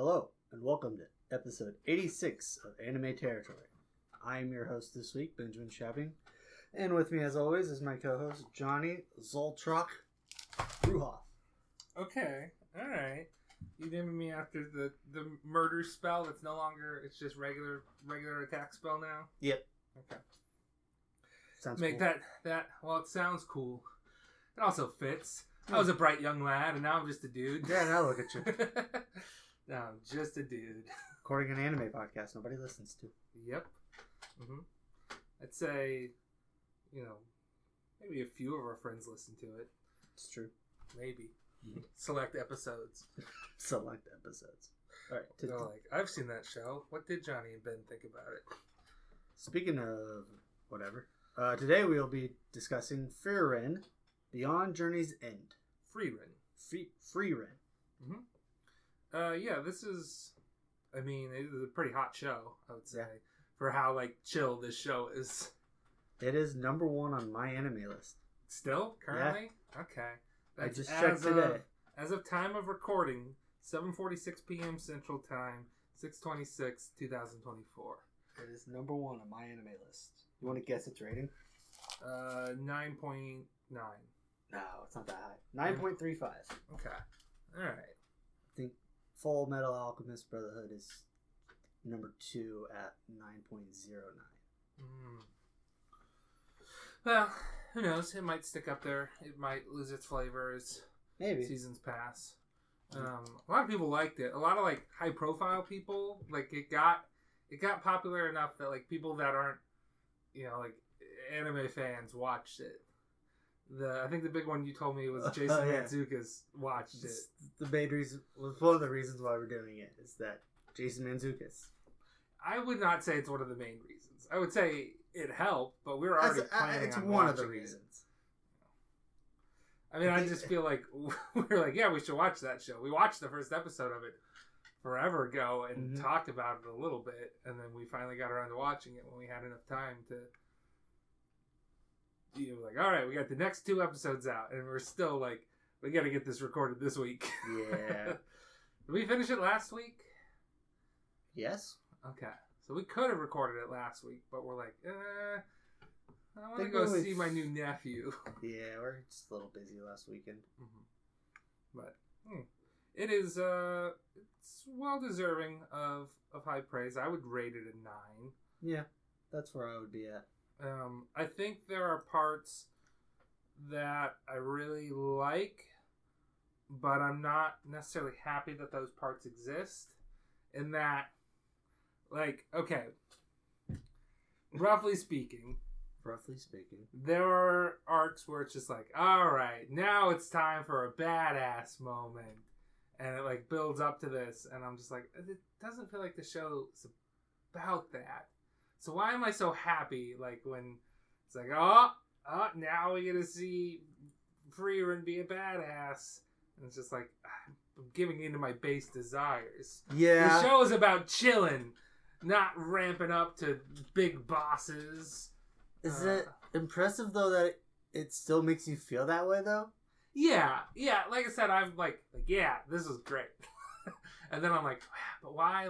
Hello, and welcome to episode 86 of Anime Territory. I am your host this week, Benjamin Shapping, and with me as always is my co-host, Johnny Zoltrok Ruhoff. Okay, alright. You named me after the murder spell that's no longer, it's just regular attack spell now? Yep. Okay. Sounds Make cool. that, well, it sounds cool. It also fits. I was a bright young lad, and now I'm just a dude. Yeah, now look at you. Now I'm just a dude. Recording an anime podcast nobody listens to. Yep. I'd say, maybe a few of our friends listen to it. It's true. Maybe. Select episodes. Select episodes. Alright. They're like, I've seen that show. What did Johnny and Ben think about it? Speaking of whatever, today we'll be discussing Frieren, Beyond Journey's End. Frieren. Frieren. Yeah, this is, it is a pretty hot show, I would say, Yeah. for how, chill this show is. It is number one on my anime list. Still? Currently? Yeah. Okay. I just checked today. As of time of recording, 7:46 p.m. Central Time, 6/26, 2024. It is number one on my anime list. You want to guess its rating? 9.9. No, it's not that high. 9.35. Okay. Alright. I think Full Metal Alchemist Brotherhood is number 2 at 9.09. Well, who knows? It might stick up there. It might lose its flavor as Maybe. seasons pass. A lot of people liked it. A lot of high profile people. It got popular enough that people that aren't anime fans watched it. I think the big one you told me was Jason Mantzoukas watched it. The main reason, one of the reasons why we're doing it is that Jason Mantzoukas. I would not say it's one of the main reasons. I would say it helped, but we were already planning it's on one of the watching it. reasons. I just feel like we were like, yeah, we should watch that show. We watched the first episode of it forever ago and talked about it a little bit, and then we finally got around to watching it when we had enough time to. You were like, all right, we got the next 2 episodes out, and we're still we got to get this recorded this week. Yeah. Did we finish it last week? Yes. Okay. So we could have recorded it last week, but we're like, I want to go see my new nephew. Yeah, we're just a little busy last weekend. But it is, it's well deserving of high praise. I would rate it a 9. Yeah, that's where I would be at. I think there are parts that I really like, but I'm not necessarily happy that those parts exist. In that, okay, roughly speaking, there are arcs where it's just all right, now it's time for a badass moment, and it builds up to this, and I'm just it doesn't feel like the show is about that. So why am I so happy when it's oh, now we get to see Frieren be a badass, and it's just I'm giving into my base desires. Yeah, the show is about chilling, not ramping up to big bosses. Is it impressive though that it still makes you feel that way though? Yeah. Like I said, I'm yeah, this is great, and then I'm but why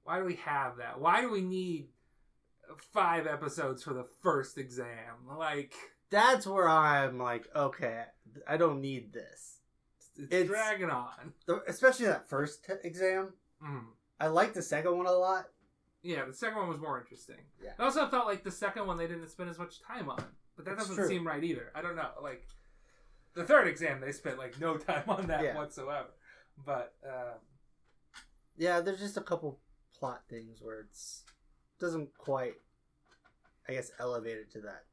why do we have that? Why do we need 5 episodes for the first exam? That's where I'm okay, I don't need this. It's dragging on. Especially that first exam. I like the second one a lot. Yeah, the second one was more interesting. Yeah. I also felt the second one they didn't spend as much time on. But that doesn't seem right either. I don't know. The third exam, they spent no time on that whatsoever. But, yeah, there's just a couple plot things where doesn't quite, I guess, elevate it to that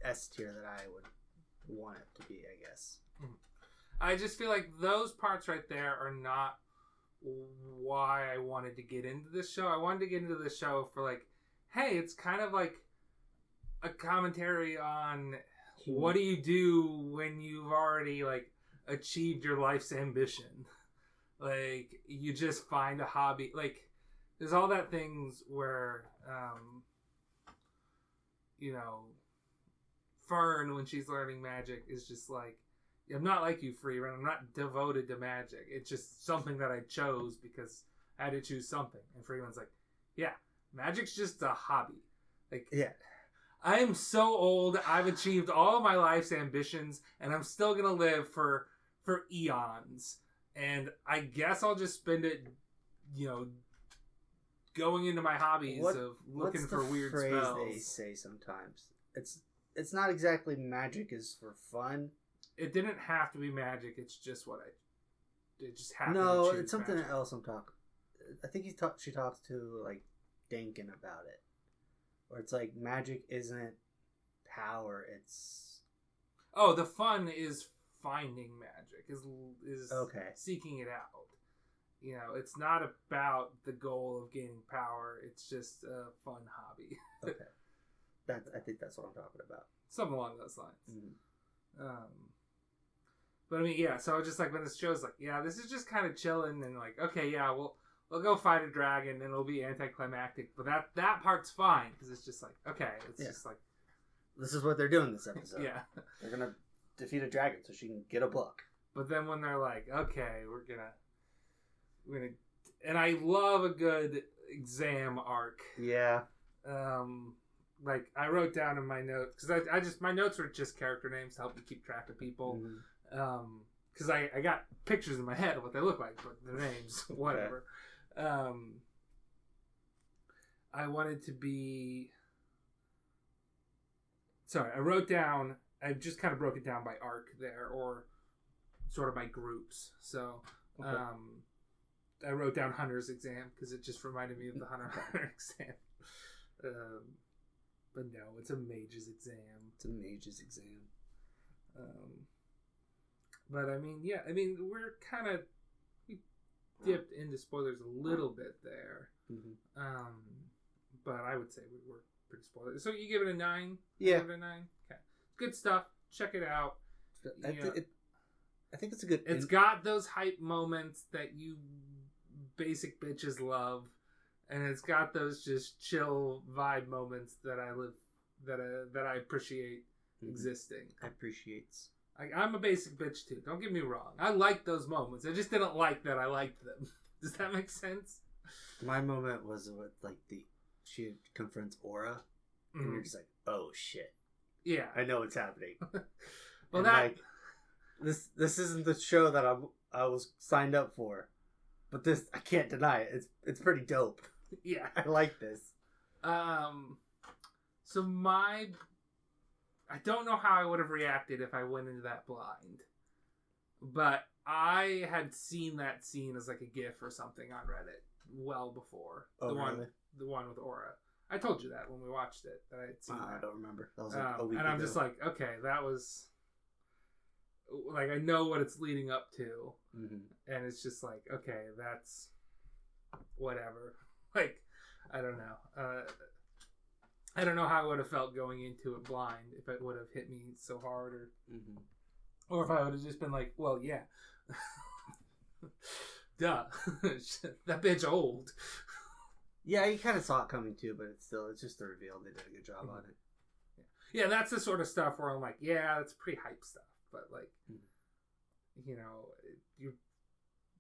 S tier that I would want it to be, I guess. I just feel those parts right there are not why I wanted to get into this show. I wanted to get into this show for hey, it's kind of a commentary on what do you do when you've already achieved your life's ambition. You just find a hobby. There's all that things where Fern, when she's learning magic, is just I'm not like you, Frieren. I'm not devoted to magic. It's just something that I chose because I had to choose something. And Frieren's like, yeah, magic's just a hobby. Like, Yeah. I am so old. I've achieved all of my life's ambitions, and I'm still gonna live for eons. And I guess I'll just spend it, going into my hobbies of looking for weird spells. What's the phrase they say sometimes? It's not exactly magic is for fun. It didn't have to be magic. It's just it just happened. No, to it's something magic. else. I think she talks to like Dankin about it, where it's like magic isn't power. It's the fun is finding magic. Is okay. Seeking it out. It's not about the goal of gaining power. It's just a fun hobby. Okay, I think that's what I'm talking about. Something along those lines. Mm-hmm. But I mean, yeah. So just like when this show's like, yeah, this is just kind of chilling and like, okay, yeah, we'll go fight a dragon and it'll be anticlimactic. But that part's fine because it's just like, okay, it's just like, this is what they're doing this episode. Yeah, they're gonna defeat a dragon so she can get a book. But then when they're like, okay, we're gonna, and I love a good exam arc. Yeah. Like I wrote down in my notes because my notes were just character names to help me keep track of people. Mm-hmm. Because I got pictures in my head of what they look like, but their names, whatever. I wanted to be. Sorry, I just kind of broke it down by arc there, or sort of by groups. So, okay. I wrote down Hunter's exam because it just reminded me of the Hunter exam. But no, it's a mage's exam. It's a mage's exam. But I mean, yeah, we dipped into spoilers a little bit there. Mm-hmm. But I would say we were pretty spoilers. So you give it a 9? Yeah. Give it a 9? Okay. Good stuff. Check it out. I think it's a good... It's got those hype moments that you basic bitches love. And it's got those just chill vibe moments that I appreciate existing. Appreciates. I'm a basic bitch too. Don't get me wrong. I like those moments. I just didn't like that I liked them. Does that make sense? My moment was with like she confronts Aura, and you're just like, oh shit. Yeah, I know what's happening. Well, this isn't the show that I was signed up for, but this I can't deny it. It's pretty dope. Yeah, I like this. So I don't know how I would have reacted if I went into that blind, but I had seen that scene as like a GIF or something on Reddit well before the one with Aura. I told you that when we watched it that I had seen. I don't remember. That was like a week and I'm ago. just like, okay, that was like I know what it's leading up to, and it's just like, okay, that's whatever. Like, I don't know. I don't know how I would have felt going into it blind if it would have hit me so hard, or if I would have just been like, well, yeah, duh, that bitch old. Yeah, you kind of saw it coming too, but it's just the reveal. They did a good job on it. Yeah, that's the sort of stuff where I'm like, yeah, that's pretty hype stuff, but like,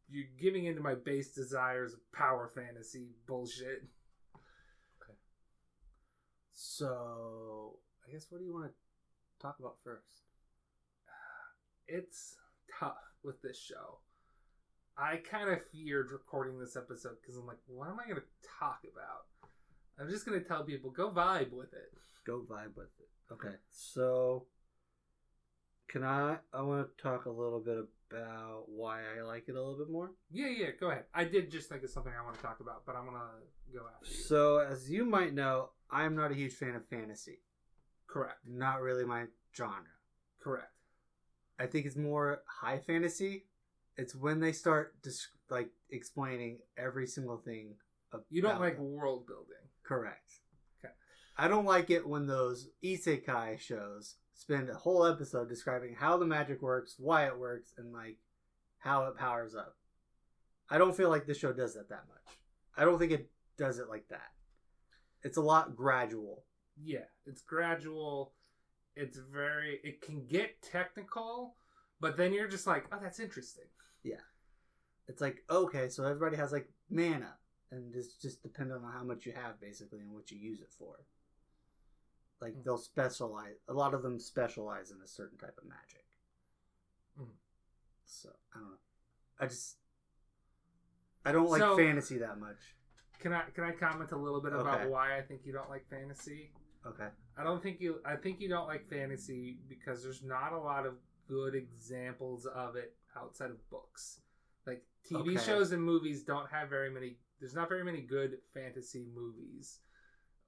you're giving into my base desires of power fantasy bullshit. So, I guess what do you want to talk about first? It's tough with this show. I kind of feared recording this episode because I'm like, what am I going to talk about? I'm just going to tell people, go vibe with it. Go vibe with it. Okay. So, I want to talk a little bit about why I like it a little bit more. Yeah, go ahead. I did just think of something I want to talk about, but I'm going to go after you. So, as you might know, I'm not a huge fan of fantasy. Correct. Not really my genre. Correct. I think it's more high fantasy. It's when they start explaining every single thing. You don't like world building. Correct. Okay. I don't like it when those isekai shows spend a whole episode describing how the magic works, why it works, and like how it powers up. I don't feel like this show does that much. I don't think it does it like that. It's a lot gradual. Yeah, it's gradual. It can get technical, But then you're just like, oh, that's interesting. Yeah. It's like, okay, so everybody has like mana, and it's just dependent on how much you have, basically, and what you use it for. Like, they'll specialize, a lot of them specialize in a certain type of magic. So, I don't know. I don't like fantasy that much. Can I comment a little bit about why I think you don't like fantasy? Okay. I think you don't like fantasy because there's not a lot of good examples of it outside of books. Like TV shows and movies don't have very many. There's not very many good fantasy movies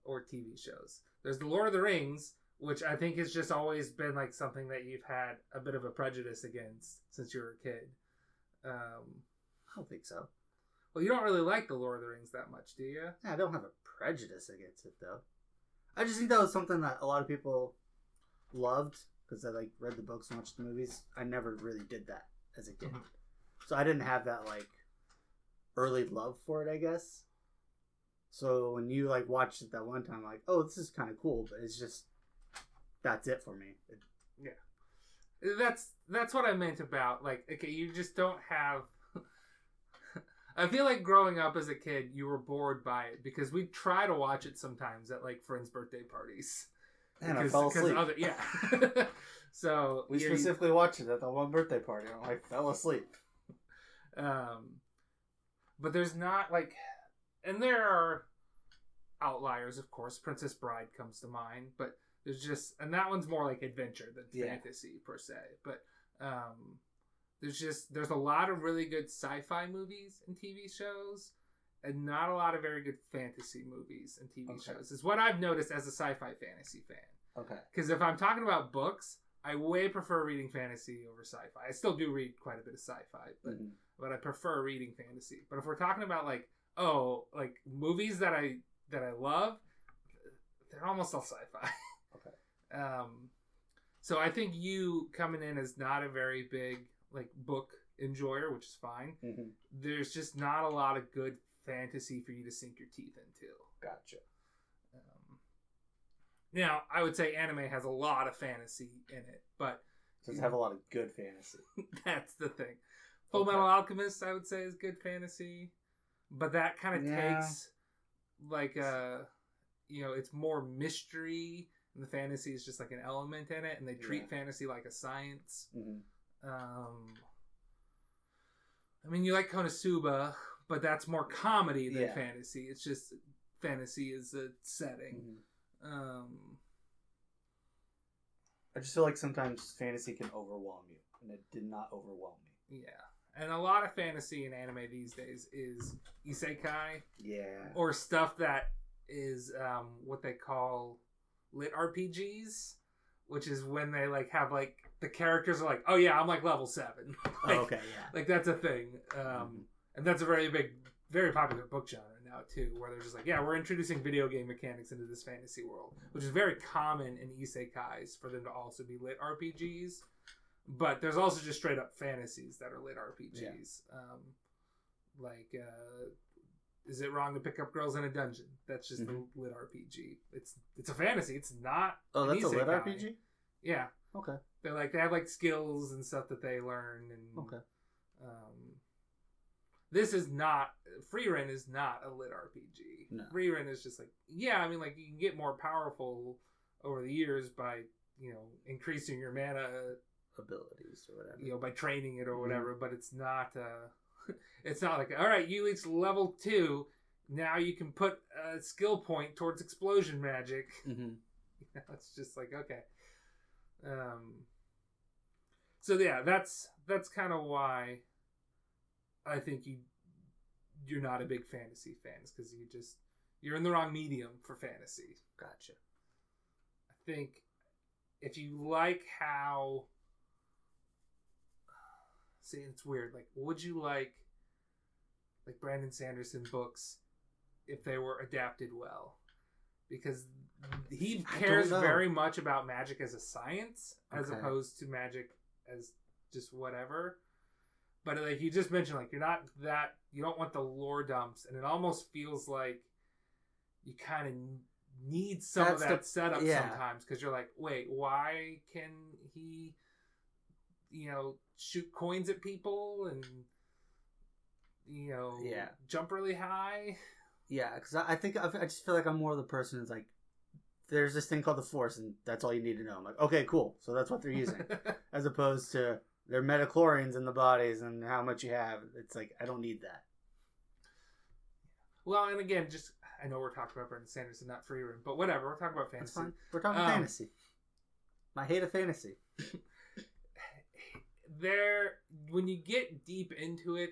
or TV shows. There's the Lord of the Rings, which I think has just always been like something that you've had a bit of a prejudice against since you were a kid. I don't think so. Well, you don't really like the Lord of the Rings that much, do you? Yeah, I don't have a prejudice against it, though. I just think that was something that a lot of people loved because they like read the books and watched the movies. I never really did that as a kid, so I didn't have that like early love for it, I guess. So when you like watched it that one time, like, oh, this is kind of cool, but it's just that's it for me. Yeah, that's what I meant about like, okay, you just don't have. I feel like growing up as a kid, you were bored by it because we try to watch it sometimes at like friends' birthday parties. And I fell asleep. Yeah. So we specifically watched it at the one birthday party, and I fell asleep. But there's not like, and there are outliers, of course. Princess Bride comes to mind, but there's just, and that one's more like adventure than fantasy per se. But there's a lot of really good sci-fi movies and TV shows, and not a lot of very good fantasy movies and TV shows. Is what I've noticed as a sci-fi fantasy fan. Okay. Because if I'm talking about books, I way prefer reading fantasy over sci-fi. I still do read quite a bit of sci-fi, but I prefer reading fantasy. But if we're talking about like movies that I love, they're almost all sci-fi. Okay. So I think you coming in as not a very big like book enjoyer, which is fine. There's just not a lot of good fantasy for you to sink your teeth into. Gotcha. Now, I would say anime has a lot of fantasy in it, but does it have a lot of good fantasy? That's the thing. Full Metal Alchemist, I would say, is good fantasy, but that kind of takes like it's more mystery, and the fantasy is just like an element in it, and they treat fantasy like a science. I mean, you like Konosuba, but that's more comedy than fantasy. It's just fantasy is a setting. I just feel like sometimes fantasy can overwhelm you, and it did not overwhelm me. Yeah, and a lot of fantasy in anime these days is isekai. Yeah. Or stuff that is what they call lit RPGs, which is when they like have like the characters are like, oh yeah, I'm like level 7. Like, like that's a thing, and that's a very popular book genre now too, where they're just like, yeah, we're introducing video game mechanics into this fantasy world, which is very common in isekais for them to also be lit RPGs. But there's also just straight up fantasies that are lit RPGs. Is it wrong to pick up girls in a dungeon? That's just the lit RPG. It's a fantasy. It's not. Oh, that's a lit RPG. Yeah. Okay. They have like skills and stuff that they learn and this is not Frieren is not a lit RPG. No. Frieren is just like you can get more powerful over the years by increasing your mana abilities or whatever. By training it or whatever, but it's not it's not like, all right, you reached level 2, now you can put a skill point towards explosion magic. It's just like, okay. So yeah, that's kind of why I think you're not a big fantasy fan, is because you're in the wrong medium for fantasy. Gotcha. I think if you like how, see, it's weird. Like, would you like Brandon Sanderson books if they were adapted well? Because he cares very much about magic as a science as opposed to magic as just whatever. But like you just mentioned, like you don't want the lore dumps, and it almost feels like you kind of need some of that setup sometimes, because you're like, wait, why can he shoot coins at people and jump really high. Yeah, because I think I just feel like I'm more of the person who's like, there's this thing called the Force, and that's all you need to know. I'm like, okay, cool. So that's what they're using, as opposed to their metachlorians in the bodies and how much you have. It's like I don't need that. Well, and again, I know we're talking about Brandon Sanderson, not Frieren, but whatever. We're talking about fantasy. That's fine. We're talking fantasy. My hate of fantasy. When you get deep into it,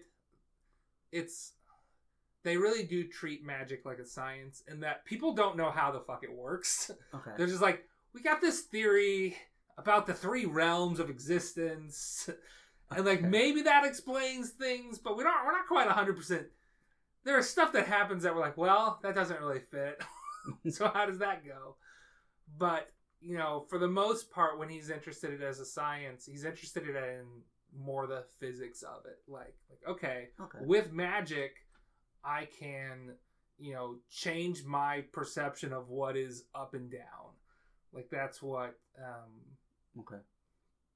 they really do treat magic like a science, and that people don't know how the fuck it works. Okay. They're just like, we got this theory about the 3 realms of existence, and like maybe that explains things, but we're not quite 100%. There's stuff that happens that we're like, well, that doesn't really fit. So how does that go? But for the most part, when he's interested in it as a science, he's interested in more the physics of it. Like okay, with magic, I can, change my perception of what is up and down. Like that's what,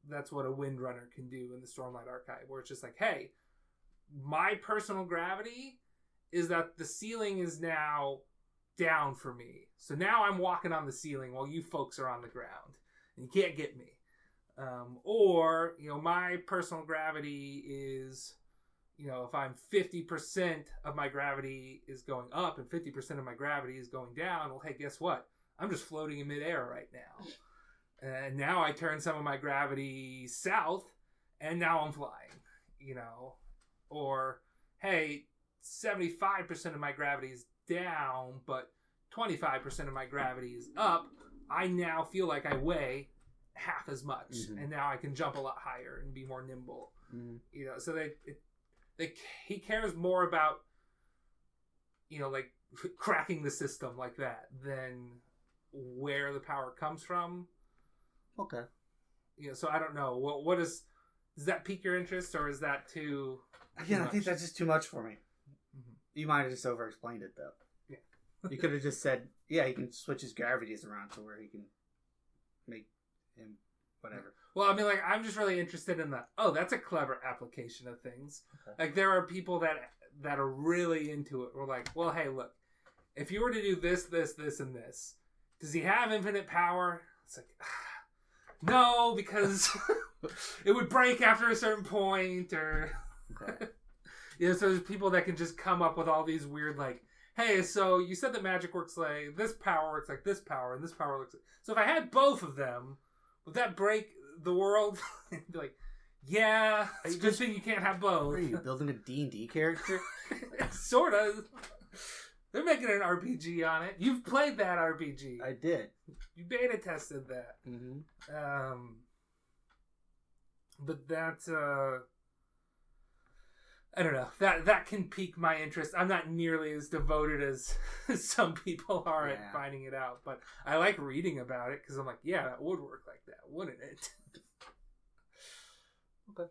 that's what a Windrunner can do in the Stormlight Archive, where it's just like, hey, my personal gravity is that the ceiling is now down for me. So now I'm walking on the ceiling while you folks are on the ground, and you can't get me. Or my personal gravity is, if I'm 50% of my gravity is going up and 50% of my gravity is going down, well, hey, guess what? I'm just floating in midair right now. And now I turn some of my gravity south, and now I'm flying, Or, hey, 75% of my gravity is down, but 25% of my gravity is up. I now feel like I weigh half as much, and now I can jump a lot higher and be more nimble. So he cares more about like cracking the system like that than where the power comes from. Okay. So I don't know what does that pique your interest, or is that too? Again, I think that's just too much for me. You might have just over-explained it though. Yeah. You could have just said, yeah, he can switch his gravities around to where he can make him whatever. Well, I mean, like, I'm just really interested in that's a clever application of things. Okay. Like, there are people that are really into it. We're like, well, hey, look, if you were to do this, this, this, and this, does he have infinite power? It's like, no, because it would break after a certain point, or... Okay. So there's people that can just come up with all these weird, like, hey, so you said that magic works like this power works like this power, and this power looks like... So if I had both of them, would that break the world? Be like, yeah, it's a good thing you can't have both. What are you, building a D&D character? Sort of. They're making an RPG on it. You've played that RPG. I did. You beta tested that. But that's... I don't know. That can pique my interest. I'm not nearly as devoted as some people are at finding it out, but I like reading about it because I'm like, yeah, that would work like that, wouldn't it? Okay.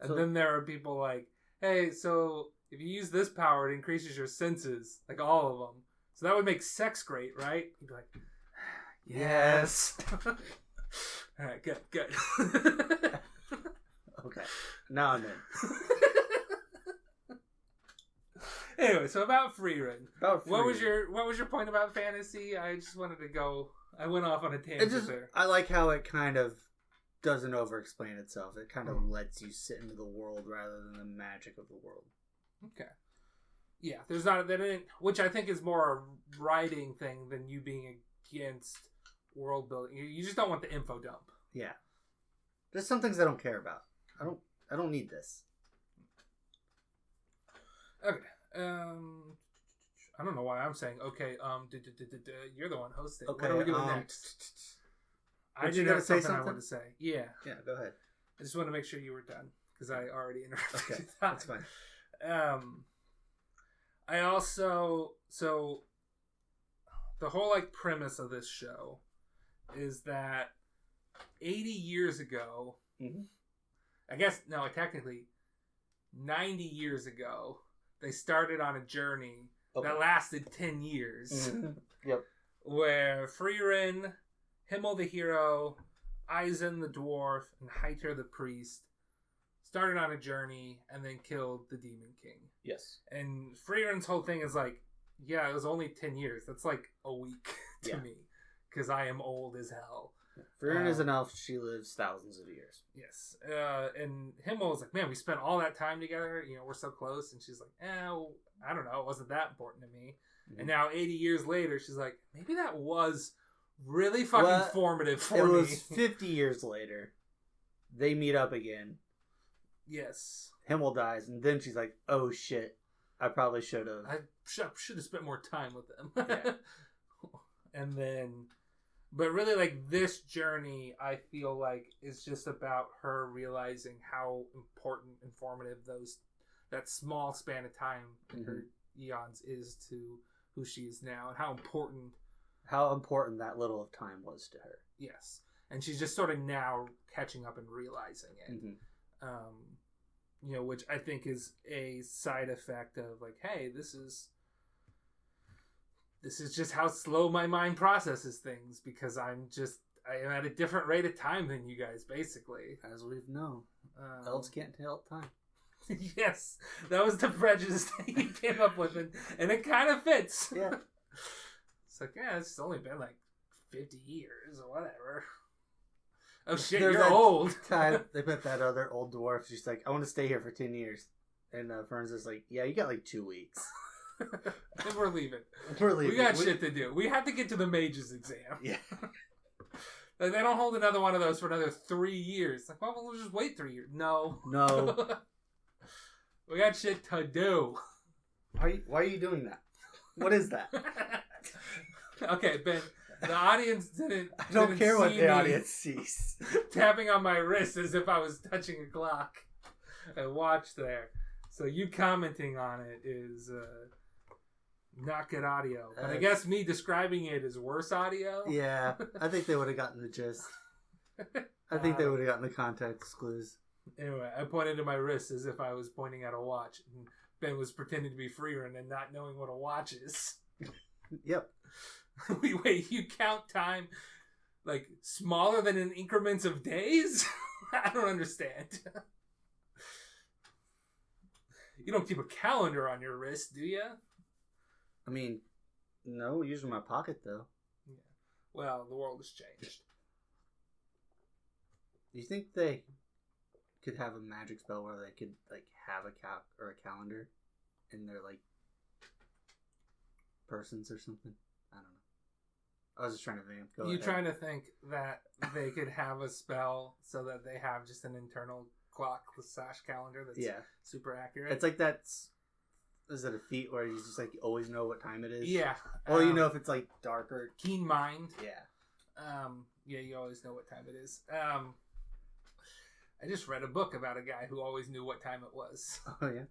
And then there are people like, hey, so if you use this power, it increases your senses, like all of them. So that would make sex great, right? You'd be like, yes. All right, good. Okay. Now I'm in. Anyway, so about Frieren. What was your point about fantasy? I just wanted to go. I went off on a tangent there. I like how it kind of doesn't over-explain itself. It kind of lets you sit into the world rather than the magic of the world. Okay. Yeah, there's not that, which I think is more a writing thing than you being against world building. You just don't want the info dump. Yeah. There's some things I don't care about. I don't need this. Okay. I don't know why I'm saying okay. You're the one hosting. Okay, what are we doing next? I did have something I wanted to say. Yeah. Yeah. Go ahead. I just want to make sure you were done because I already interrupted. Okay, that's fine. I also the whole premise of this show is that 80 years ago, I guess no, technically 90 years ago. They started on a journey that lasted 10 years. Yep. Where Frieren, Himmel the hero, Eisen the dwarf and Heiter the priest started on a journey and then killed the Demon King. Yes. And Frieren's whole thing is like, yeah, it was only 10 years. That's like a week to me. Because I am old as hell. Frieren is an elf. She lives thousands of years. Yes. And Himmel was like, man, we spent all that time together. You know, we're so close. And she's like, I don't know. It wasn't that important to me. Mm-hmm. And now 80 years later, she's like, maybe that was really fucking formative for me. It was 50 years later. They meet up again. Yes. Himmel dies. And then she's like, oh shit. I probably should have. I should have spent more time with them. Yeah. And then... But really, like, this journey, I feel like, is just about her realizing how important and formative that small span of time in her eons is to who she is now, and how important that little of time was to her. Yes. And she's just sort of now catching up and realizing it. Mm-hmm. Which I think is a side effect of, like, hey, this is just how slow my mind processes things, because I am at a different rate of time than you guys, basically. As we've known. Elves can't tell time. Yes, that was the prejudice that you came up with, and it kind of fits. Yeah. It's like, yeah, it's only been like 50 years or whatever. Oh shit, There's you're old. Time they met that other old dwarf. She's like, I want to stay here for 10 years. And Fern's just like, yeah, you got like 2 weeks. And we're leaving. We got shit to do. We have to get to the mage's exam. Yeah. Like, they don't hold another one of those for another 3 years. Like, well, we'll just wait 3 years. No. We got shit to do. Why are you doing that? What is that? Okay, Ben. The audience didn't. I don't care what the audience sees. Tapping on my wrist as if I was touching a clock. I watched there. So you commenting on it is not good audio. But I guess me describing it is worse audio. Yeah, I think they would have gotten the gist. I think they would have gotten the context clues. Anyway, I pointed to my wrist as if I was pointing at a watch. And Ben was pretending to be Frieren and not knowing what a watch is. Yep. Wait, you count time like smaller than in increments of days? I don't understand. You don't keep a calendar on your wrist, do you? I mean, no, usually my pocket, though. Yeah. Well, the world has changed. Do you think they could have a magic spell where they could, like, have a calendar in their, like, persons or something? I don't know. I was just trying to think. You're trying to think that they could have a spell so that they have just an internal clock / calendar that's super accurate. It's like is it a feat where you just like always know what time it is? Yeah. Or you know if it's like darker. Keen mind. Yeah. Yeah, you always know what time it is. I just read a book about a guy who always knew what time it was. Oh yeah.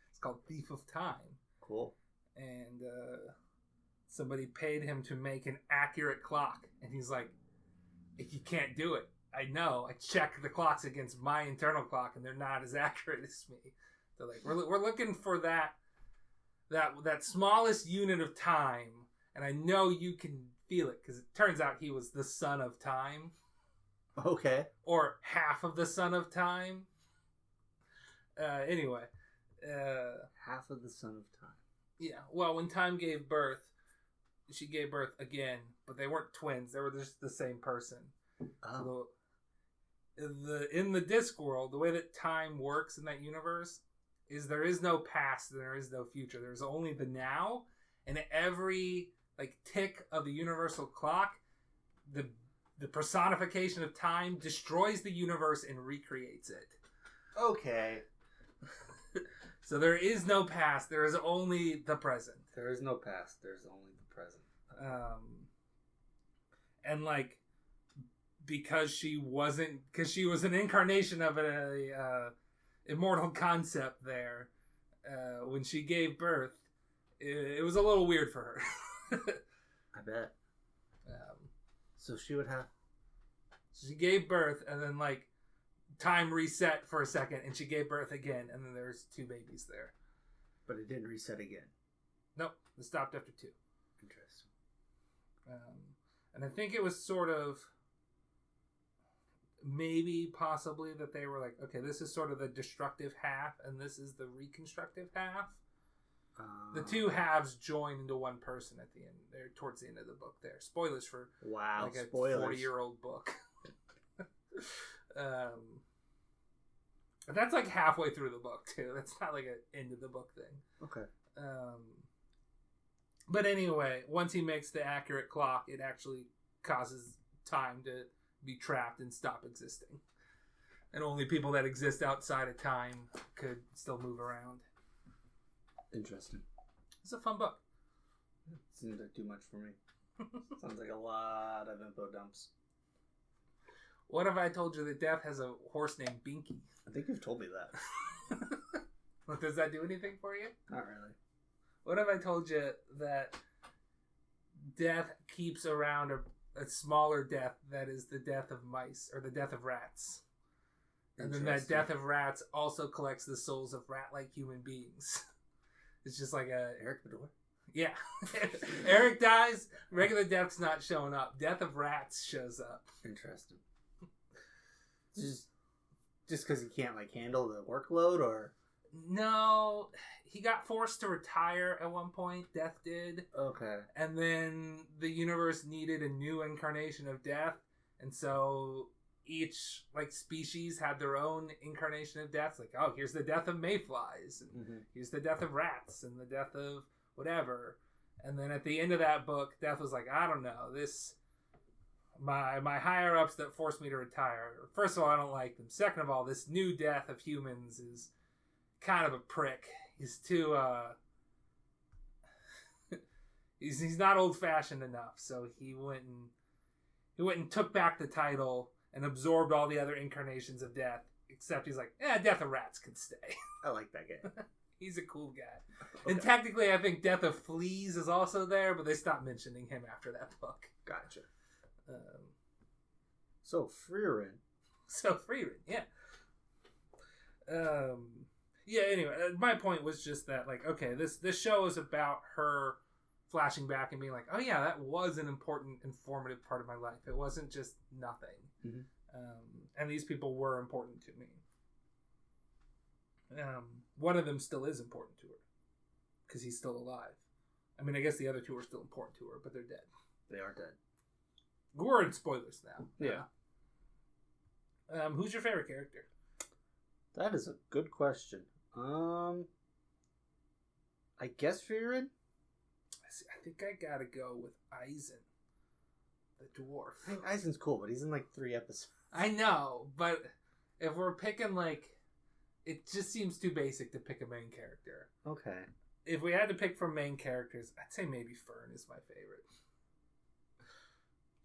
It's called Thief of Time. Cool. And somebody paid him to make an accurate clock, and he's like, "You can't do it. I know. I check the clocks against my internal clock, and they're not as accurate as me." They're like, "We're looking for that smallest unit of time, and I know you can feel it because it turns out he was the son of time." Okay. Or half of the son of time. Anyway, half of the son of time. Yeah. Well, when time gave birth, she gave birth again, but they weren't twins. They were just the same person. Oh. So in the Discworld, the way that time works in that universe is there is no past and there is no future. There's only the now, and every like tick of the universal clock, the personification of time destroys the universe and recreates it. Okay. So there is no past. There is only the present. There is no past. There's only the present. And like, because she was an incarnation of a immortal concept there. When she gave birth, it was a little weird for her. I bet. So she would have. She gave birth, and then like time reset for a second, and she gave birth again, and then there's 2 babies there. But it didn't reset again. Nope, it stopped after 2. Interesting. And I think it was sort of maybe possibly that they were like, okay, this is sort of the destructive half and this is the reconstructive half. The two halves join into one person at the end. They're towards the end of the book there. Spoilers for like a 40-year-old book. That's like halfway through the book too. That's not like an end of the book thing. Okay. But anyway, once he makes the accurate clock, it actually causes time to be trapped and stop existing. And only people that exist outside of time could still move around. Interesting. It's a fun book. Seems like too much for me. Sounds like a lot of info dumps. What if I told you that Death has a horse named Binky? I think you've told me that. Well, does that do anything for you? Not really. What if I told you that Death keeps around a smaller death that is the death of mice, or the death of rats? And then that death of rats also collects the souls of rat-like human beings. It's just like a... Eric Bedore? Yeah. Eric dies, regular Death's not showing up. Death of Rats shows up. Interesting. Just because he can't like handle the workload, or... No, he got forced to retire at one point. Death did. Okay. And then the universe needed a new incarnation of Death, and so each like species had their own incarnation of Death. Like, oh, here's the death of mayflies, and here's the death of rats, and the death of whatever. And then at the end of that book, Death was like, I don't know, this my higher ups that forced me to retire. First of all, I don't like them. Second of all, this new death of humans is kind of a prick. He's too he's not old fashioned enough. So he went and took back the title and absorbed all the other incarnations of Death. Except he's like, Death of Rats can stay. I like that guy. He's a cool guy. Okay. And technically, I think Death of Fleas is also there, but they stopped mentioning him after that book. Gotcha. So Frieren, yeah. Yeah, anyway, my point was just that, like, okay, this show is about her flashing back and being like, oh yeah, that was an important, informative part of my life. It wasn't just nothing. Mm-hmm. And these people were important to me. One of them still is important to her because he's still alive. I mean, I guess the other two are still important to her, but they're dead. They are dead. We're in spoilers now. Yeah. Who's your favorite character? That is a good question. I guess Frieren? I think I gotta go with Eisen, the dwarf. I think Eisen's cool, but he's in like 3 episodes. I know, but if we're picking like... It just seems too basic to pick a main character. Okay. If we had to pick from main characters, I'd say maybe Fern is my favorite.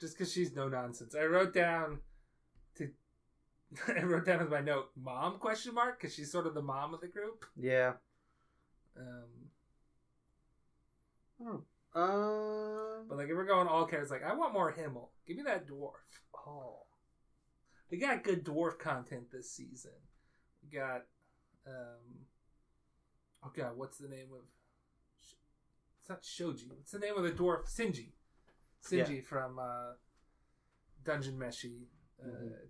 Just because she's no nonsense. I wrote down as my note, mom, ? Because she's sort of the mom of the group. Yeah. But like if we're going all characters, like I want more Himmel. Give me that dwarf. Oh. We got good dwarf content this season. We got oh god, what's the name of... It's not Shoji. What's the name of the dwarf? Shinji from Dungeon Meshi.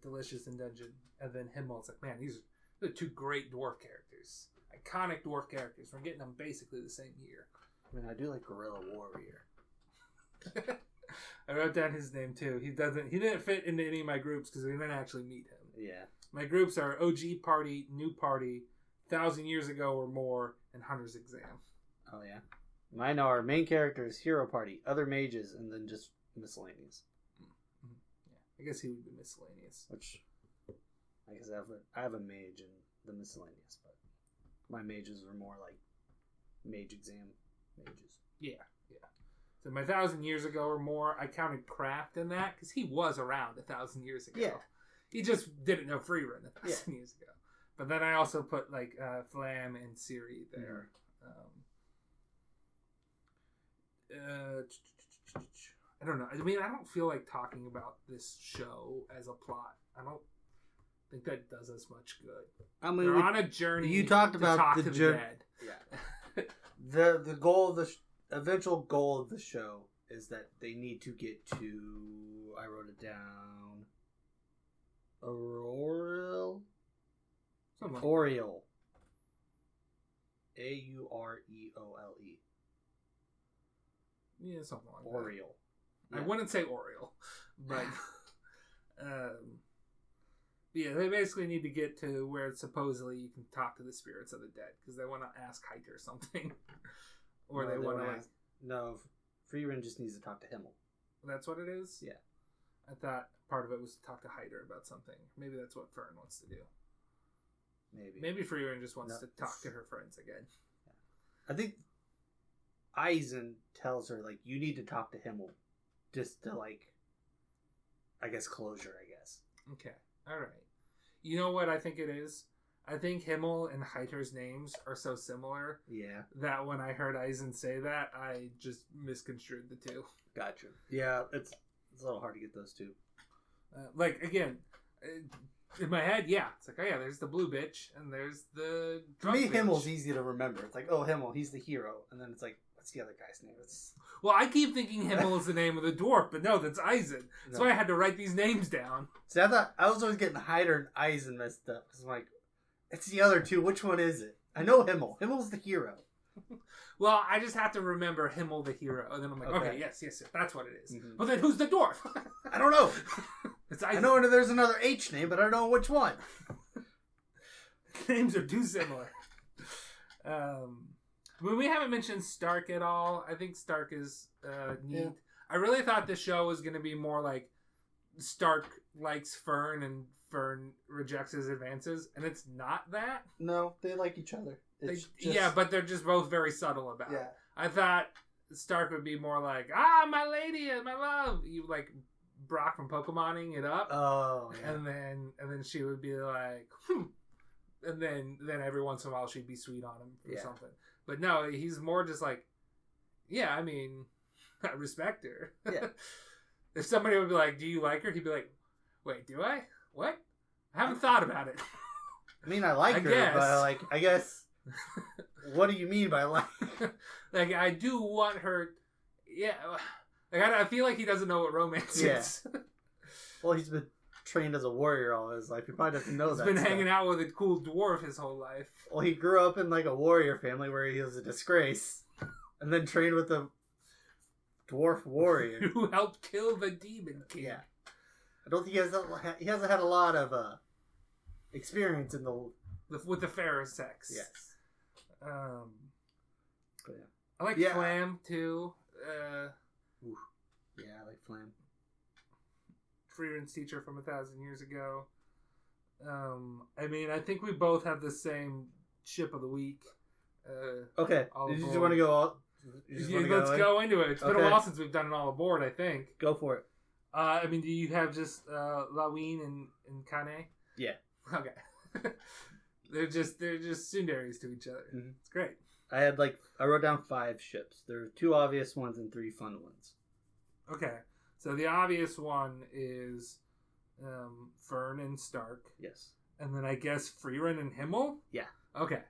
Delicious in Dungeon. And then Himmel. It's like, man, these are 2 great dwarf characters. Iconic dwarf characters. We're getting them basically the same year. I mean, I do like Gorilla Warrior. I wrote down his name too. He didn't fit into any of my groups because we didn't actually meet him. Yeah. My groups are OG Party, New Party, 1,000 Years Ago or More, and Hunter's Exam. Oh, yeah. Mine are main characters, Hero Party, other mages, and then just miscellaneous. Mm-hmm. Yeah, I guess he would be miscellaneous. Which, I guess I have a mage in the miscellaneous, but my mages are more like mage exam mages. Yeah. So my 1,000 Years Ago or More, I counted Kraft in that because he was around 1,000 years ago. Yeah. He just didn't know Frieren 1,000 years ago. But then I also put like Flam and Siri there. I don't know. I mean, I don't feel like talking about this show as a plot. I don't think that does us much good. I mean, we're on a journey. You talked about the journey. Yeah. the goal of the eventual goal of the show is that they need to get to... I wrote it down. Aurel. Something like Aureole. Aureole. Yeah, something like Aureole. that. Yeah. I wouldn't say Oriole, but yeah, they basically need to get to where supposedly you can talk to the spirits of the dead because they want to ask Heiter something, or No, they want to wanna ask- No, Frieren just needs to talk to Himmel. That's what it is. Yeah. I thought part of it was to talk to Heiter about something. Maybe that's what Fern wants to do. Maybe Frieren just wants to talk to her friends again. I think Eisen tells her, like, you need to talk to Himmel. Just to, like, I guess closure, I guess. Okay. Alright. You know what I think it is? I think Himmel and Heiter's names are so similar that when I heard Eisen say that, I just misconstrued the two. Gotcha. Yeah, it's a little hard to get those two. Like, again, in my head, yeah. It's like, oh yeah, there's the blue bitch, and there's the drunk To me, bitch. Himmel's easy to remember. It's like, oh, Himmel, he's the hero. And then it's like, what's the other guy's name? Well, I keep thinking Himmel is the name of the dwarf, but no, that's Eisen. That's why I had to write these names down. See, I was always getting Heiter and Eisen messed up. Because I'm like, it's the other two. Which one is it? I know Himmel. Himmel's the hero. Well, I just have to remember Himmel the hero. And then I'm like, okay, yes, that's what it is. Mm-hmm. But then who's the dwarf? I don't know. It's Eisen. I know there's another H name, but I don't know which one. Names are too similar. But we haven't mentioned Stark at all. I think Stark is neat. Yeah. I really thought the show was going to be more like Stark likes Fern and Fern rejects his advances, and it's not that. No, they like each other. Yeah, but they're just both very subtle about it. I thought Stark would be more like, my lady and my love. You like Brock from Pokemoning it up. Oh, yeah. And then she would be like, and then every once in a while she'd be sweet on him or something. But no, he's more just like, yeah, I mean, I respect her. Yeah. If somebody would be like, do you like her? He'd be like, wait, do I? What? I haven't thought about it. I mean, I like her, but I guess, what do you mean by like? Like, I do want her, yeah. Like, I feel like he doesn't know what romance is. Well, he's been trained as a warrior all his life. He probably doesn't know that. He's been hanging out with a cool dwarf his whole life. Well, he grew up in like a warrior family where he was a disgrace, and then trained with a dwarf warrior who helped kill the demon king. Yeah, I don't think he hasn't had a lot of experience in with the fairer sex. Yes. But yeah. I like Flam too. Yeah, I like Flam. Frieren's teacher from 1,000 years ago. I mean, I think we both have the same ship of the week. Okay. Did you just want to go all? Let's go into it. It's been a while since we've done it all aboard, I think. Go for it. I mean, do you have just Laween and Kane? Yeah. Okay. they're just tsunderes to each other. Mm-hmm. It's great. I wrote down 5 ships. There are 2 obvious ones and 3 fun ones. Okay. So the obvious one is Fern and Stark. Yes. And then I guess Frieren and Himmel? Yeah. Okay.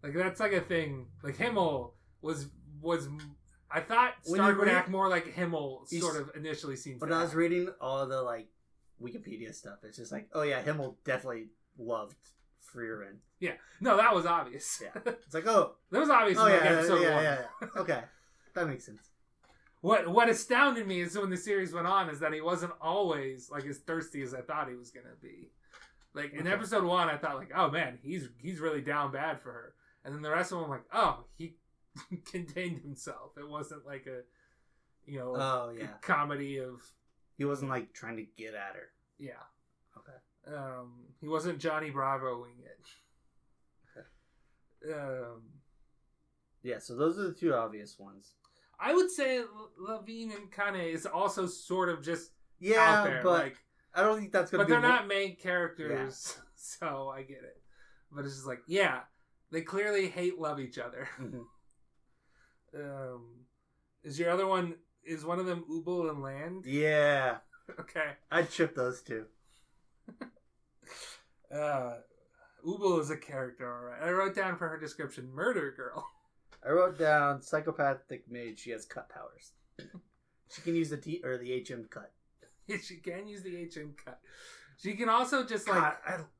Like, that's like a thing. Like, Himmel was I thought Stark would act more like Himmel sort of initially seems. When I was reading all the, like, Wikipedia stuff, it's just like, oh yeah, Himmel definitely loved Frieren. Yeah. No, that was obvious. Yeah. It's like, oh. That was obvious in episode 1. Yeah. Okay. That makes sense. What astounded me is when the series went on is that he wasn't always like as thirsty as I thought he was gonna be. Like in episode 1, I thought like, oh man, he's really down bad for her, and then the rest of them, I'm like, oh, he contained himself. It wasn't like a comedy of. He wasn't like trying to get at her. Yeah. Okay. He wasn't Johnny Bravo-ing it. Okay. Yeah. So those are the 2 obvious ones. I would say Laween and Kane is also sort of just out there. But like, I don't think that's going to be... But they're not main characters, so I get it. But it's just like, yeah, they clearly love each other. Mm-hmm. Is your other one... Is one of them Ubel and Land? Yeah. Okay. I'd ship those 2. Ubel is a character, alright. I wrote down for her description, Murder Girl. I wrote down psychopathic mage. She has cut powers. She can use the T or the HM cut. She can use the HM cut. She can also just like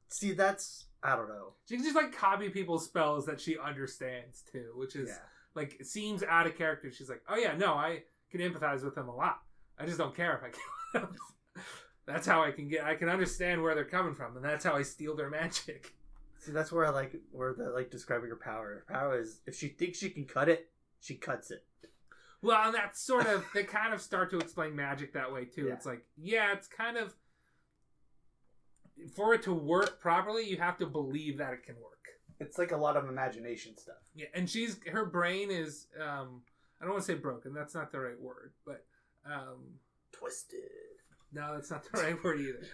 see. That's I don't know. She can just like copy people's spells that she understands too, which is like seems out of character. She's like, oh yeah, no, I can empathize with them a lot. I just don't care if I kill them. That's how I can understand where they're coming from, and that's how I steal their magic. See, that's where describing her power. Her power is if she thinks she can cut it, she cuts it. Well, and that's sort of they kind of start to explain magic that way too. Yeah. It's like, it's kind of for it to work properly, you have to believe that it can work. It's like a lot of imagination stuff. Yeah, and her brain is I don't want to say broken. That's not the right word, but twisted. No, that's not the right word either.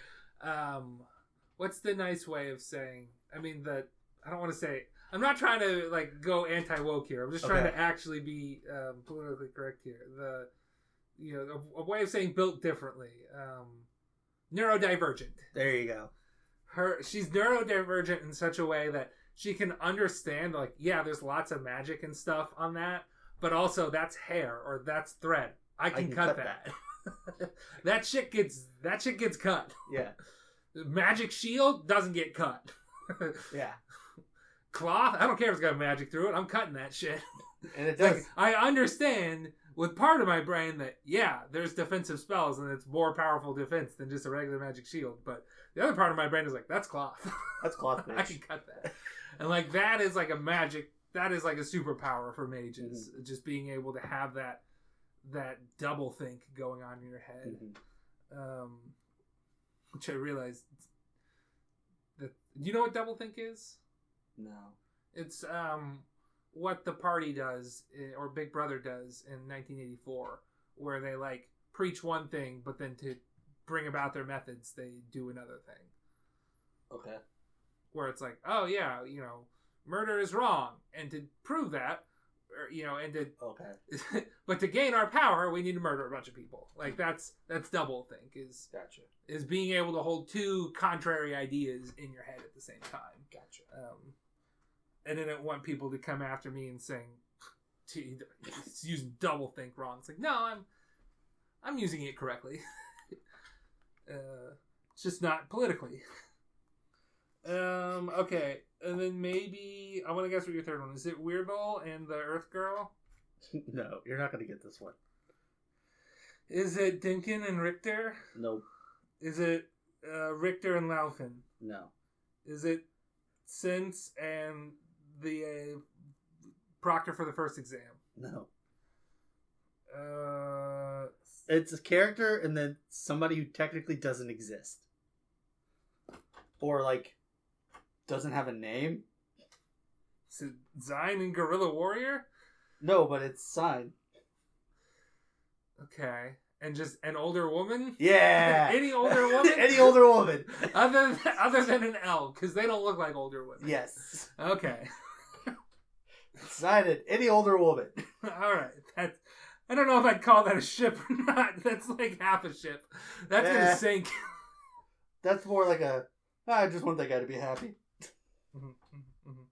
What's the nice way of saying? I mean, I don't want to say. I'm not trying to like go anti-woke here. I'm just trying to actually be politically correct here. A way of saying built differently. Neurodivergent. There you go. She's neurodivergent in such a way that she can understand like, there's lots of magic and stuff on that, but also that's hair or that's thread. I can cut that. that shit gets cut. Yeah. Magic shield doesn't get cut. Yeah. Cloth, I don't care if it's got magic through it. I'm cutting that shit. And it does. Like, I understand with part of my brain that, there's defensive spells and it's more powerful defense than just a regular magic shield. But the other part of my brain is like, that's cloth. That's cloth, bitch. I can cut that. And like, that is like a magic, that is like a superpower for mages. Mm-hmm. Just being able to have that double think going on in your head. Mm-hmm. Which I realized that, you know what double think is? No. It's what the party does, or Big Brother does in 1984, where they like preach one thing, but then to bring about their methods, they do another thing. Okay. Where it's like, oh yeah, murder is wrong, and to prove that, and to but to gain our power, we need to murder a bunch of people. Like that's double think is being able to hold two contrary ideas in your head at the same time. Gotcha. And I didn't want people to come after me and saying, "It's using double think wrong." It's like, no, I'm using it correctly. It's just not politically. Okay, and then maybe I want to guess what your third one is. It Weirdle and the Earth Girl? No, you're not going to get this one. Is it Dinkin and Richter? Nope. Is it Richter and Laufin? No. Is it Since and the proctor for the first exam? No. It's a character and then somebody who technically doesn't exist. Or like doesn't have a name. Is it Zine and Guerrilla Warrior? No, but it's Sign. Okay. And just an older woman? Yeah. Any older woman? Any older woman. Other than an elf, because they don't look like older women. Yes. Okay. Sign it. Any older woman. All right. I don't know if I'd call that a ship or not. That's like half a ship. That's gonna sink. That's more like I just want that guy to be happy. Mm-hmm, mm-hmm.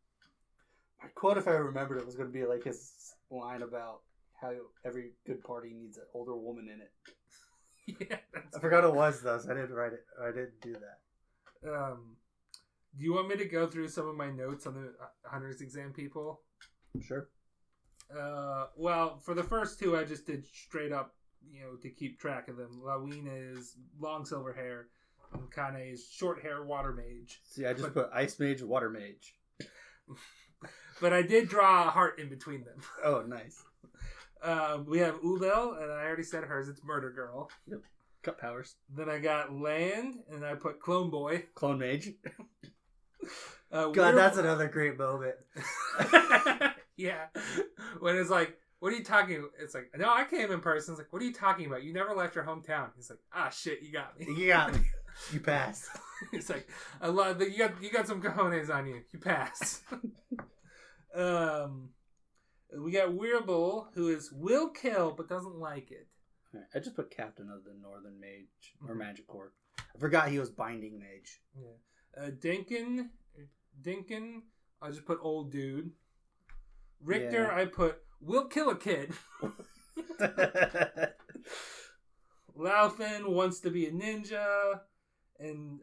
My quote, if I remembered it, was going to be like his line about how every good party needs an older woman in it. Yeah, I forgot it was though, so I didn't write it. I didn't do that. Do you want me to go through some of my notes on the Hunter's exam people? Sure. Well, for the first two, I just did straight up, to keep track of them. Lawina is long silver hair. And Kane is short hair water mage. See, I just put ice mage, water mage. But I did draw a heart in between them. Oh, nice. We have Ulel, and I already said hers. It's Murder Girl. Yep. Cut powers. Then I got Land, and I put Clone Boy. Clone Mage. God, that's another great moment. Yeah. When it's like, what are you talking about? It's like, no, I came in person. It's like, what are you talking about? You never left your hometown. He's like, shit, you got me. You got me. You passed. It's like, I love that you got some cojones on you. You passed. We got Weirbull, who will kill but doesn't like it. Right, I just put Captain of the Northern Mage or Magic Corps. I forgot he was Binding Mage. Yeah. Dinkin. I just put Old Dude. Richter, I put will kill a kid. Laufin wants to be a ninja. And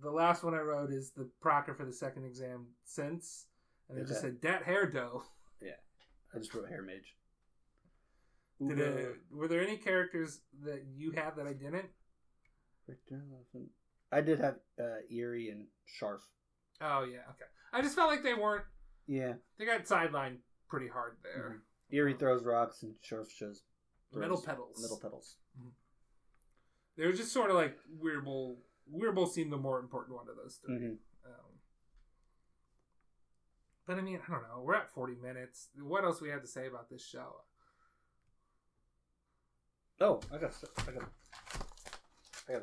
the last one I wrote is the proctor for the second exam since. And it just said, dat hair dough. Yeah. I just wrote hair mage. Were there any characters that you had that I didn't? I did have Eerie and Sharf. Oh, yeah, okay. I just felt like they weren't... Yeah. They got sidelined pretty hard there. Mm-hmm. Eerie throws rocks and Sharf shows... Middle petals. Mm-hmm. They were just sort of like Weirbull. Weirbull seemed the more important one of those three. Mm-hmm. But I mean, I don't know. We're at 40 minutes. What else we had to say about this show? Oh, I got a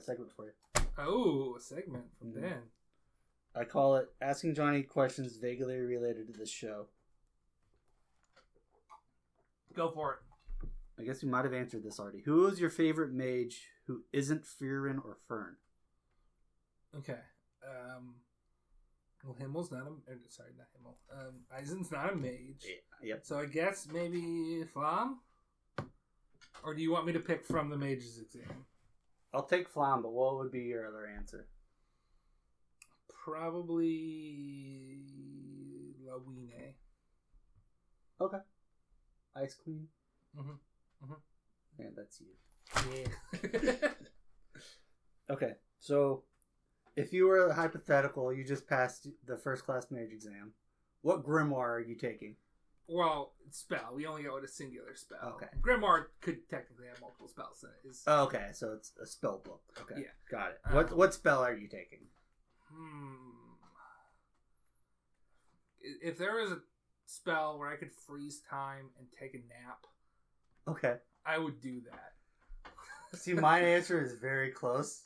segment for you. Oh, a segment from Ben. I call it Asking Johnny Questions Vaguely Related to this Show. Go for it. I guess you might have answered this already. Who is your favorite mage who isn't Frieren or Fern? Okay. Well, Himmel's not a... Sorry, not Himmel. Eisen's not a mage. Yep. So I guess maybe Flam? Or do you want me to pick from the mage's exam? I'll take Flam, but what would be your other answer? Probably Lawine. Okay. Ice Queen. Mm-hmm. Yeah, that's you. Yeah. Okay, so if you were a hypothetical, you just passed the first class mage exam. What grimoire are you taking? Well, spell. We only go with a singular spell. Okay. Grimoire could technically have multiple spells in it. Oh, okay, so it's a spell book. Okay. Yeah. Got it. What spell are you taking? If there was a spell where I could freeze time and take a nap, okay, I would do that. See, my answer is very close.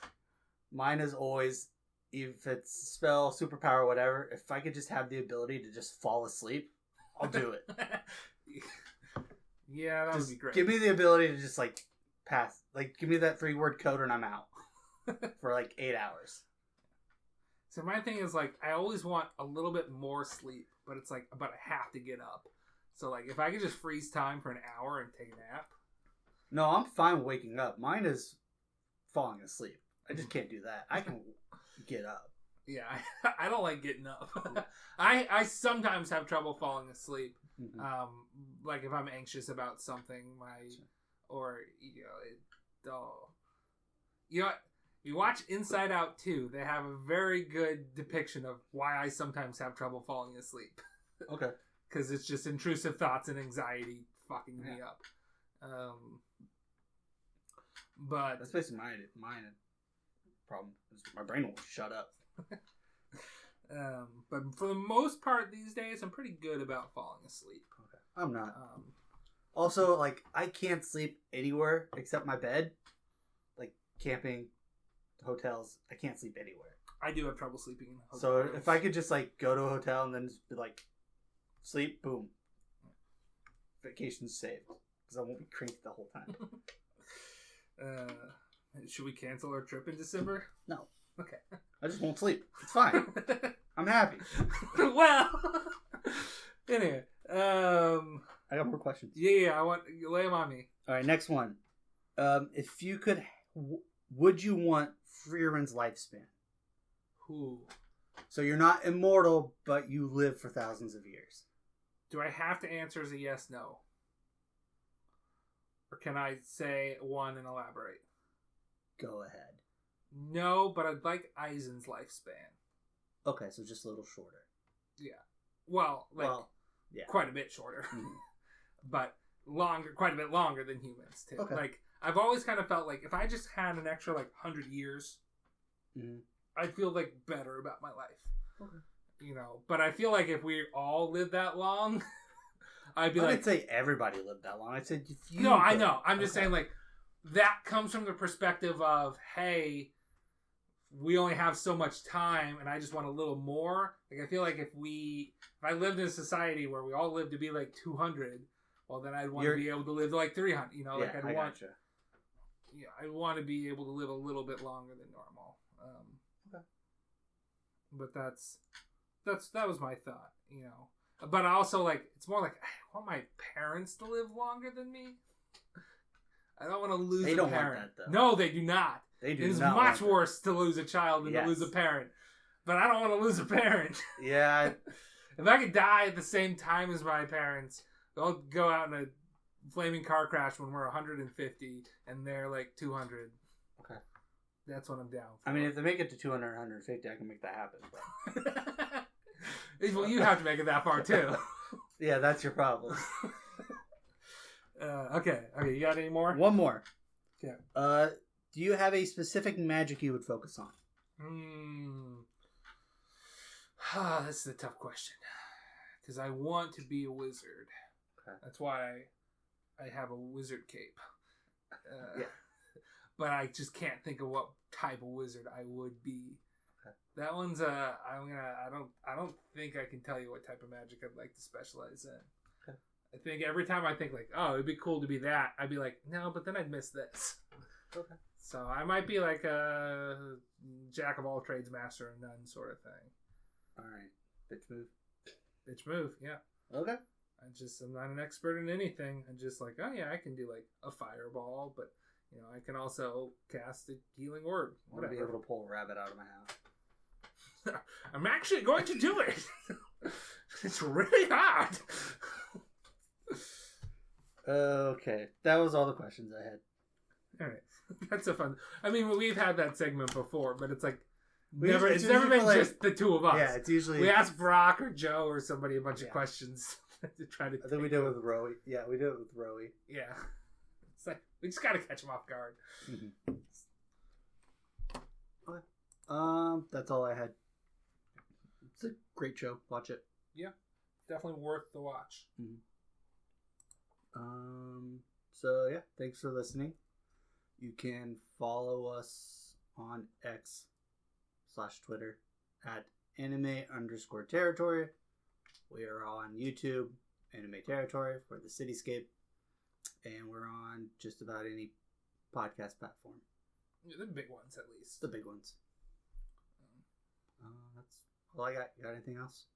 Mine is always, if it's spell, superpower, whatever, if I could just have the ability to just fall asleep, I'll do it. Yeah, that would be great. Give me the ability to just, like, pass. Like, give me that 3-word code and I'm out. For, like, 8 hours. So my thing is, like, I always want a little bit more sleep, but it's like, but I have to get up. So, like, if I could just freeze time for an hour and take a nap. No, I'm fine waking up. Mine is falling asleep. I just can't do that. I can get up. Yeah, I don't like getting up. I sometimes have trouble falling asleep. Mm-hmm. Like if I'm anxious about something, you watch Inside Out 2, they have a very good depiction of why I sometimes have trouble falling asleep. Okay. Because it's just intrusive thoughts and anxiety fucking me up. But that's basically my problem. My brain won't shut up. But for the most part these days, I'm pretty good about falling asleep. Okay. I'm not. Also, like, I can't sleep anywhere except my bed. Like, camping, hotels, I can't sleep anywhere. I do have trouble sleeping in hotels. So if I could just, like, go to a hotel and then just be like, sleep, boom. Vacation's saved. Because I won't be cranked the whole time. Should we cancel our trip in December? No. Okay. I just won't sleep. It's fine. I'm happy. Well, anyway, I got more questions. Yeah, I want lay them on me. All right, next one. If you could, would you want Frieren's lifespan? Who? So you're not immortal, but you live for thousands of years. Do I have to answer as a yes, no? Or can I say one and elaborate? Go ahead. No, but I'd like Eisen's lifespan. Okay, so just a little shorter. Yeah. Well, quite a bit shorter. Mm-hmm. But longer, quite a bit longer than humans, too. Okay. Like, I've always kind of felt like if I just had an extra, 100 years, I'd feel, better about my life. Okay. You know, but I feel like if we all lived that long, I'd be I didn't say everybody lived that long. I said if you... No, I know. I'm just saying, that comes from the perspective of, hey, we only have so much time and I just want a little more. Like, I feel like if I lived in a society where we all lived to be 200, well, then I'd want to be able to live to 300. You know, I gotcha. Yeah, I want to be able to live a little bit longer than normal. Okay. But that was my thought, you know. But I also, it's more I want my parents to live longer than me. I don't want to lose They a don't parent. want that, though. No, they do not. They do It is not much want worse to lose a child than to lose a parent. But I don't want to lose a parent. that. Yeah. If I could die at the same time as my parents, I'll go out in a flaming car crash when we're 150 and they're like 200. Okay. That's what I'm down for. I mean, if they make it to 200 or 150, I can make that happen. But... well, you have to make it that far, too. Yeah, that's your problem. Okay, you got any more? One more. Yeah. Do you have a specific magic you would focus on? This is a tough question. Because I want to be a wizard. Okay. That's why I have a wizard cape. Yeah. But I just can't think of what type of wizard I would be. Okay. That one's I don't think I can tell you what type of magic I'd like to specialize in. Okay. I think every time I think like, oh, it'd be cool to be that, I'd be like, no, but then I'd miss this. Okay. So I might be like a jack of all trades, master of none sort of thing. All right. Bitch move. Bitch move, yeah. Okay. I'm not an expert in anything. I'm just like, oh yeah, I can do like a fireball, but you know, I can also cast a healing word. I want to be able to pull a rabbit out of my house. I'm actually going to do it. It's really hard. Okay. That was all the questions I had. All right. That's a fun. I mean, we've had that segment before, but it's like it's never been like, just the two of us. Yeah, it's usually we ask Brock or Joe or somebody a bunch of questions to try to. I think we did it with Rowie. Yeah, we did it with Rowie. Yeah, it's like we just got to catch him off guard. Mm-hmm. Okay. That's all I had. It's a great show. Watch it. Yeah, definitely worth the watch. Mm-hmm. So yeah, thanks for listening. You can follow us on X/Twitter at anime_territory. We are on YouTube, Anime Territory for the Cityscape, and we're on just about any podcast platform. Yeah, the big ones, at least. The big ones. That's all I got. You got anything else?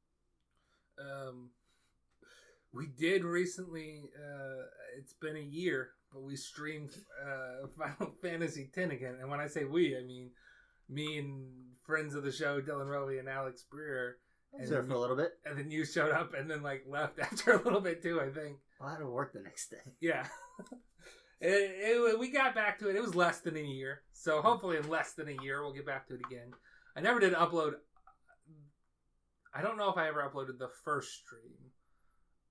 We did recently, it's been a year, but we streamed Final Fantasy X again. And when I say we, I mean me and friends of the show, Dylan Rowley and Alex Breer. I was there for a little bit. And then you showed up and then like left after a little bit too, I think. Well, I had to work the next day. Yeah. We got back to it. It was less than a year. So hopefully in less than a year, we'll get back to it again. I never did upload. I don't know if I ever uploaded the first stream.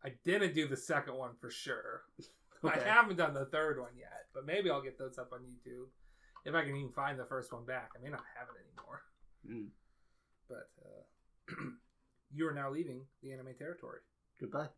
I didn't do the second one for sure. Okay. I haven't done the third one yet, but maybe I'll get those up on YouTube. If I can even find the first one back. I may not have it anymore. But you are now leaving the anime territory. Goodbye.